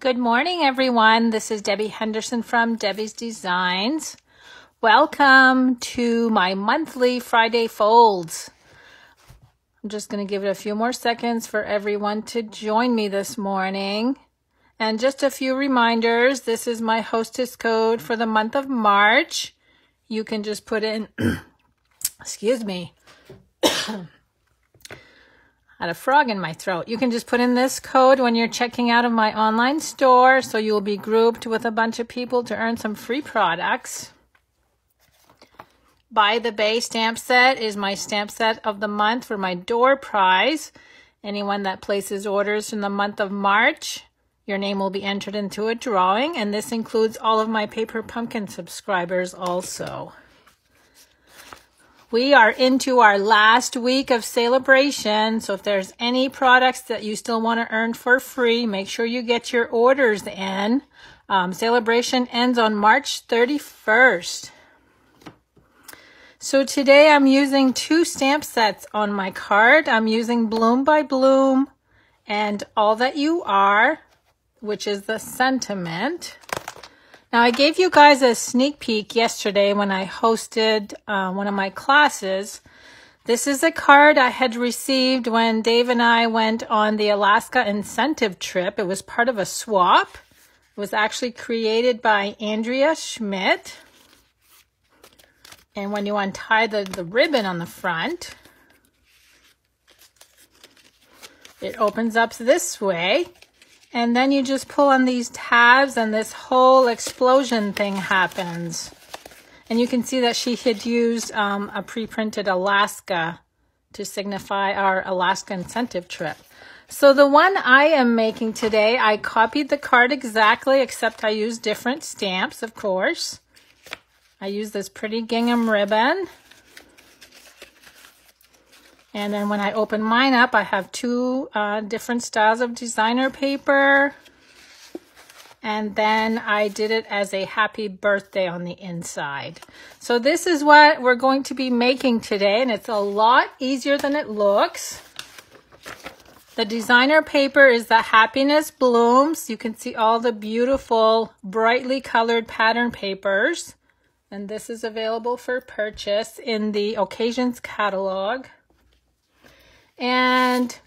Good morning, everyone. This is Debbie Henderson from Debbie's Designs. Welcome to my monthly Friday folds. I'm just going to give it a few more seconds for everyone to join me this morning. And just a few reminders. This is my hostess code for the month of March. You can just put in, excuse me, I had a frog in my throat. You can just put in this code when you're checking out of my online store, so you'll be grouped with a bunch of people to earn some free products. By the Bay stamp set is my stamp set of the month for my door prize. Anyone that places orders in the month of March, your name will be entered into a drawing, and this includes all of my Paper Pumpkin subscribers also. We are into our last week of celebration, so if there's any products that you still want to earn for free, make sure you get your orders in. Celebration ends on March 31st. So today I'm using two stamp sets on my card. I'm using Bloom by Bloom and All That You Are, which is the sentiment. Now, I gave you guys a sneak peek yesterday when I hosted one of my classes. This is a card I had received when Dave and I went on the Alaska incentive trip. It was part of a swap. It was actually created by Andrea Schmidt. And when you untie the ribbon on the front, it opens up this way. And then you just pull on these tabs and this whole explosion thing happens. And you can see that she had used a pre-printed Alaska to signify our Alaska incentive trip. So the one I am making today, I copied the card exactly, except I used different stamps, of course. I used this pretty gingham ribbon. And then when I open mine up, I have two different styles of designer paper. And then I did it as a happy birthday on the inside. So this is what we're going to be making today, and it's a lot easier than it looks. The designer paper is the Happiness Blooms. You can see all the beautiful, brightly colored pattern papers. And this is available for purchase in the Occasions catalog. And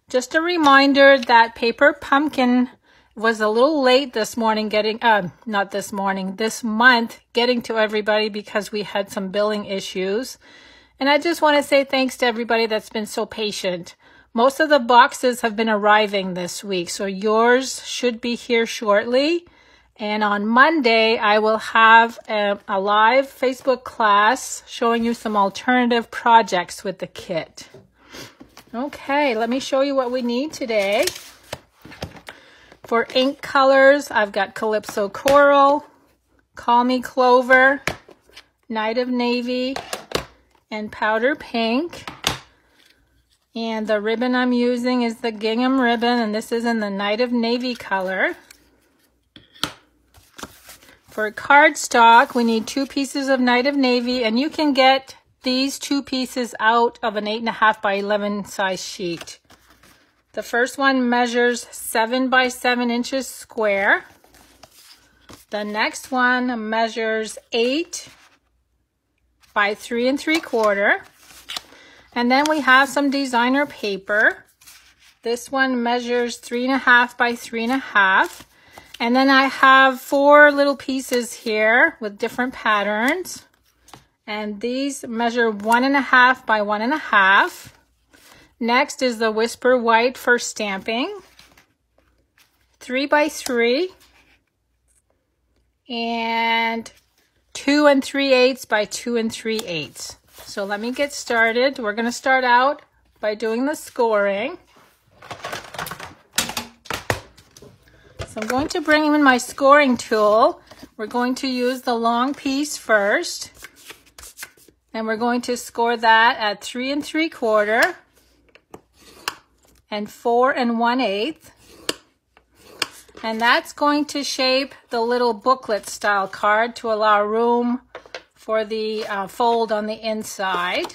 just a reminder that Paper Pumpkin was a little late this morning this month getting to everybody because we had some billing issues. And I just want to say thanks to everybody that's been so patient. Most of the boxes have been arriving this week, so yours should be here shortly. And on Monday, I will have a live Facebook class showing you some alternative projects with the kit. Okay, let me show you what we need today. For ink colors, I've got Calypso Coral, Call Me Clover, Night of Navy, and Powder Pink. And the ribbon I'm using is the gingham ribbon, and this is in the Night of Navy color. For cardstock, we need 2 pieces of Night of Navy, and you can get these 2 pieces out of an 8.5 by 11 size sheet. The first one measures 7 by 7 inches square. The next one measures 8 by 3 3/4. And then we have some designer paper. This one measures 3.5 by 3.5. And then I have 4 little pieces here with different patterns. And these measure 1.5 by 1.5. Next is the Whisper White for stamping. 3 by 3. And 2 3/8 by 2 3/8. So let me get started. We're going to start out by doing the scoring. So I'm going to bring in my scoring tool. We're going to use the long piece first. And we're going to score that at 3 3/4 and 4 1/8. And that's going to shape the little booklet style card to allow room for the fold on the inside.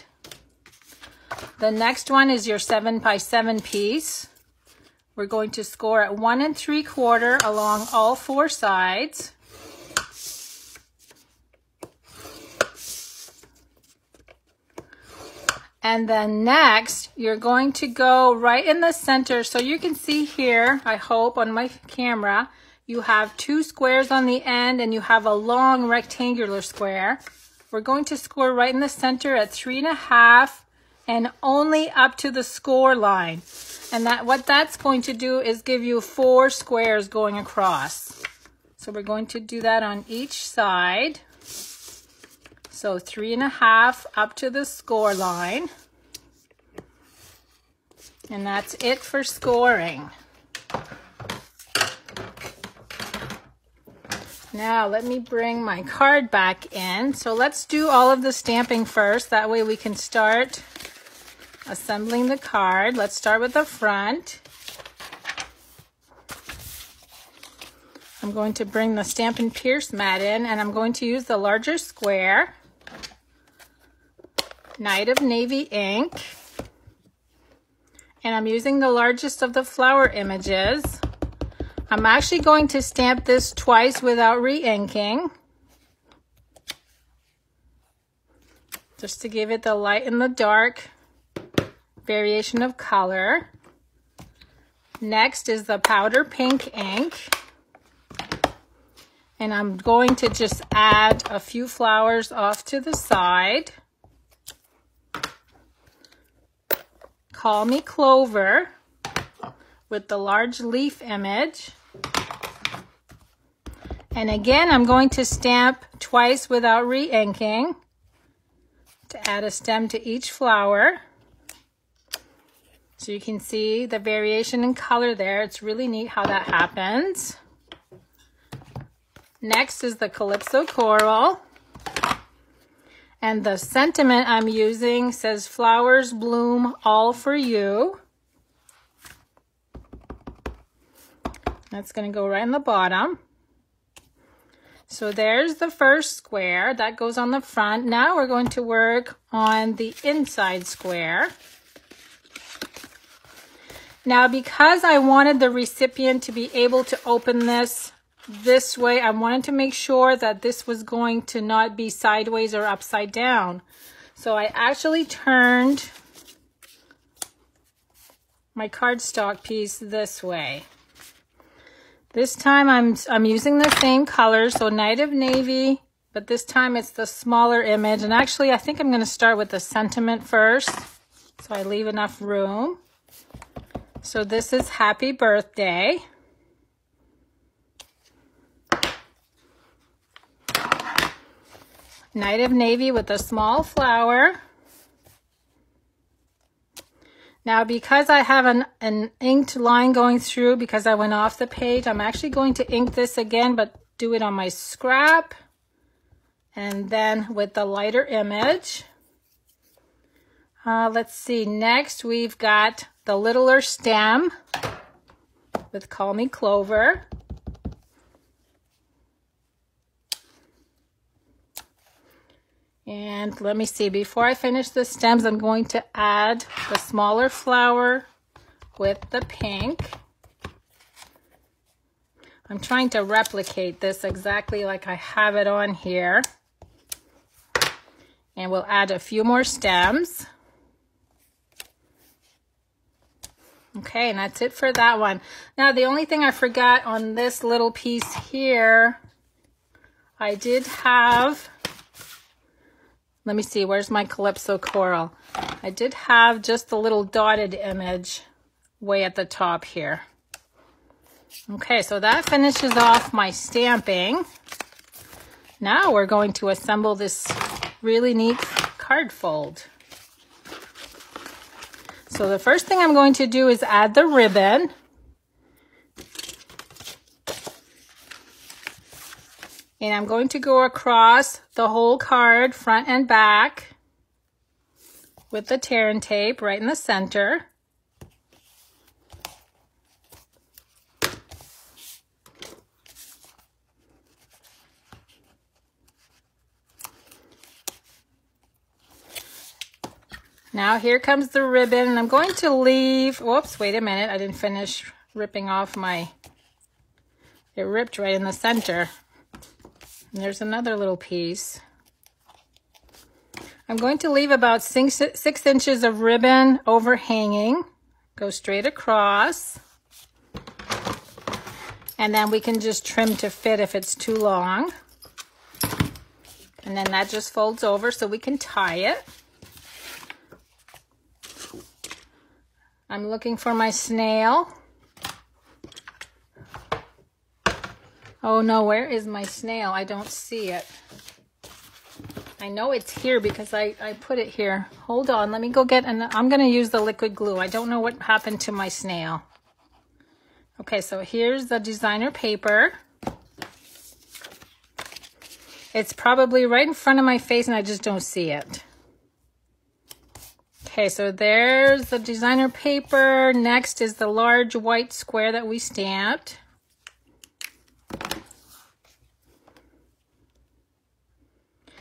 The next one is your 7 by 7 piece. We're going to score at 1 3/4 along all 4 sides. And then next, you're going to go right in the center. So you can see here, I hope on my camera, you have 2 squares on the end and you have a long rectangular square. We're going to score right in the center at 3.5 and only up to the score line. And what that's going to do is give you 4 squares going across. So we're going to do that on each side. So 3.5 up to the score line. And that's it for scoring. Now let me bring my card back in. So let's do all of the stamping first. That way we can start assembling the card. Let's start with the front. I'm going to bring the Stampin' Pierce mat in, and I'm going to use the larger square. Night of Navy ink. And I'm using the largest of the flower images. I'm actually going to stamp this twice without re-inking, just to give it the light and the dark variation of color. Next is the powder pink ink. And I'm going to just add a few flowers off to the side. Call Me Clover with the large leaf image. And again, I'm going to stamp twice without re-inking to add a stem to each flower. So you can see the variation in color there. It's really neat how that happens. Next is the Calypso Coral. And the sentiment I'm using says, "Flowers bloom all for you." That's going to go right in the bottom. So there's the first square. That goes on the front. Now we're going to work on the inside square. Now, because I wanted the recipient to be able to open this way, I wanted to make sure that this was going to not be sideways or upside down. So I actually turned my cardstock piece this way. This time I'm using the same color, so Night of Navy, but this time it's the smaller image. And actually, I think I'm going to start with the sentiment first, so I leave enough room. So this is Happy Birthday. Night of Navy with a small flower. Now, because I have an inked line going through because I went off the page, I'm actually going to ink this again, but do it on my scrap. And then with the lighter image. Let's see, next we've got the littler stem with Call Me Clover. And let me see, before I finish the stems, I'm going to add the smaller flower with the pink. I'm trying to replicate this exactly like I have it on here. And we'll add a few more stems. Okay, and that's it for that one. Now, the only thing I forgot on this little piece here, I did have... Let me see, where's my Calypso Coral? I did have just the little dotted image way at the top here. Okay, so that finishes off my stamping. Now we're going to assemble this really neat card fold. So the first thing I'm going to do is add the ribbon. And I'm going to go across the whole card, front and back, with the tear and tape right in the center. Now here comes the ribbon, and I'm going to leave, whoops, wait a minute, I didn't finish ripping off it ripped right in the center. And there's another little piece. I'm going to leave about 6 inches of ribbon overhanging. Go straight across. And then we can just trim to fit if it's too long. And then that just folds over so we can tie it. I'm looking for my snail. Oh no, where is my snail? I don't see it. I know it's here because I put it here. Hold on, let me go get, and I'm gonna use the liquid glue. I don't know what happened to my snail. Okay, so here's the designer paper. It's probably right in front of my face and I just don't see it. Okay, so there's the designer paper. Next is the large white square that we stamped.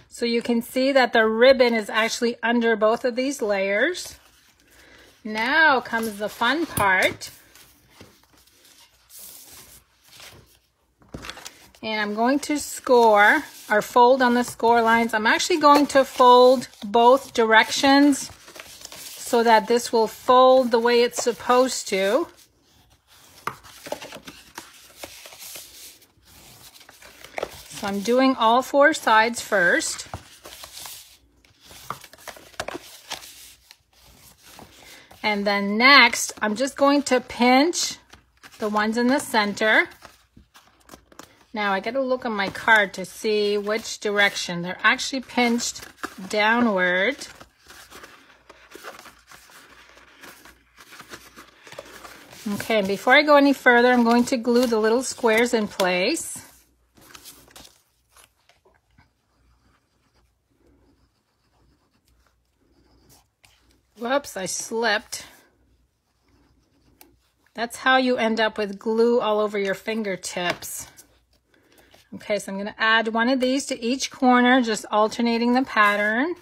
So you can see that the ribbon is actually under both of these layers. Now comes the fun part. And I'm going to score or fold on the score lines. I'm actually going to fold both directions so that this will fold the way it's supposed to. So I'm doing all 4 sides first. And then next, I'm just going to pinch the ones in the center. Now I got to look on my card to see which direction. They're actually pinched downward. Okay, and before I go any further, I'm going to glue the little squares in place. Whoops, I slipped. That's how you end up with glue all over your fingertips. Okay, so I'm going to add one of these to each corner, just alternating the pattern.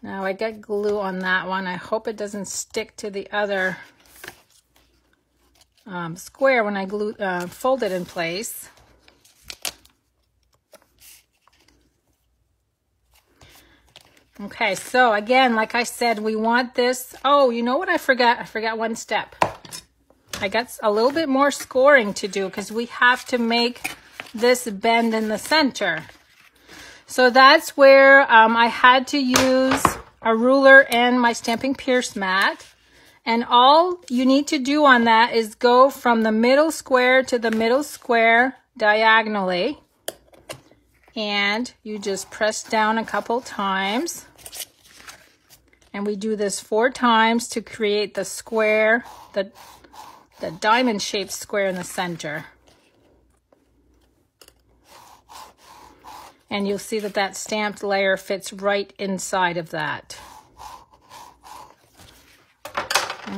Now I got glue on that one. I hope it doesn't stick to the other square when I fold it in place. Okay, so again, like I said, we want this. Oh, you know what I forgot? I forgot one step. I got a little bit more scoring to do because we have to make this bend in the center. So that's where I had to use a ruler and my Stampin' Pierce mat. And all you need to do on that is go from the middle square to the middle square diagonally. And you just press down a couple times. And we do this 4 times to create the square, the diamond-shaped square in the center. And you'll see that that stamped layer fits right inside of that.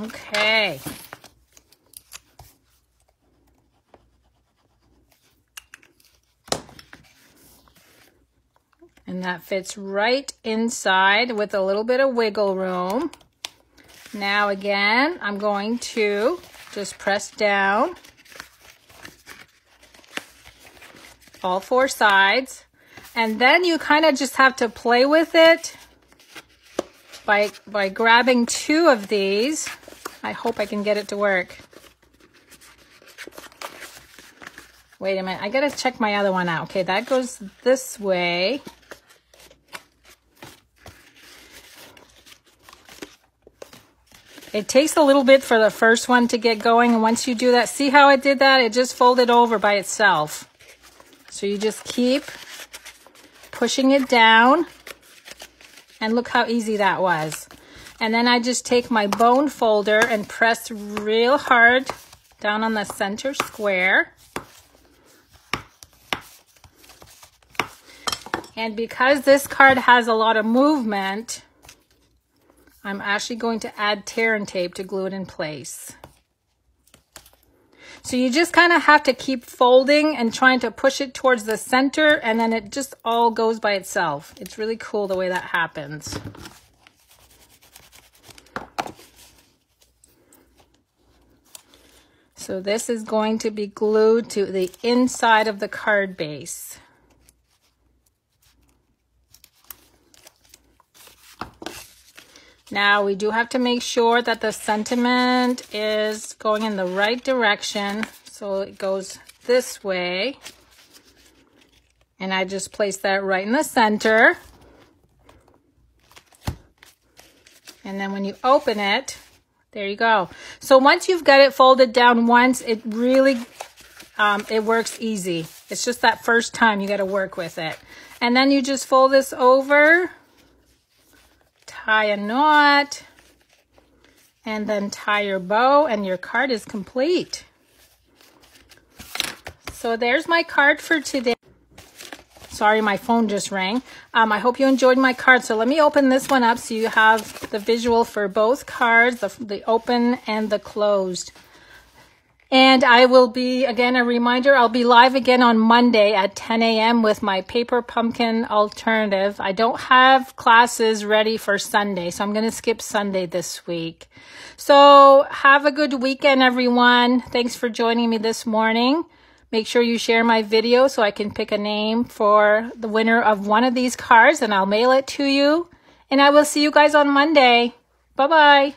Okay. And that fits right inside with a little bit of wiggle room. Now again, I'm going to just press down all 4 sides. And then you kind of just have to play with it by grabbing 2 of these. I hope I can get it to work. Wait a minute, I gotta check my other one out. Okay, that goes this way. It takes a little bit for the first one to get going, and once you do that, see how it did that? It just folded over by itself. So you just keep pushing it down, and look how easy that was. And then I just take my bone folder and press real hard down on the center square. And because this card has a lot of movement, I'm actually going to add tear and tape to glue it in place. So you just kind of have to keep folding and trying to push it towards the center, and then it just all goes by itself. It's really cool the way that happens. So this is going to be glued to the inside of the card base. Now we do have to make sure that the sentiment is going in the right direction. So it goes this way. And I just place that right in the center. And then when you open it, there you go. So once you've got it folded down once, it really, it works easy. It's just that first time you got to work with it. And then you just fold this over, tie a knot, and then tie your bow, and your card is complete. So there's my card for today. Sorry, my phone just rang. I hope you enjoyed my card. So let me open this one up so you have the visual for both cards, the open and the closed. And I will be, again, a reminder, I'll be live again on Monday at 10 a.m. with my paper pumpkin alternative. I don't have classes ready for Sunday, so I'm going to skip Sunday this week. So have a good weekend, everyone. Thanks for joining me this morning. Make sure you share my video so I can pick a name for the winner of one of these cards, and I'll mail it to you. And I will see you guys on Monday. Bye-bye.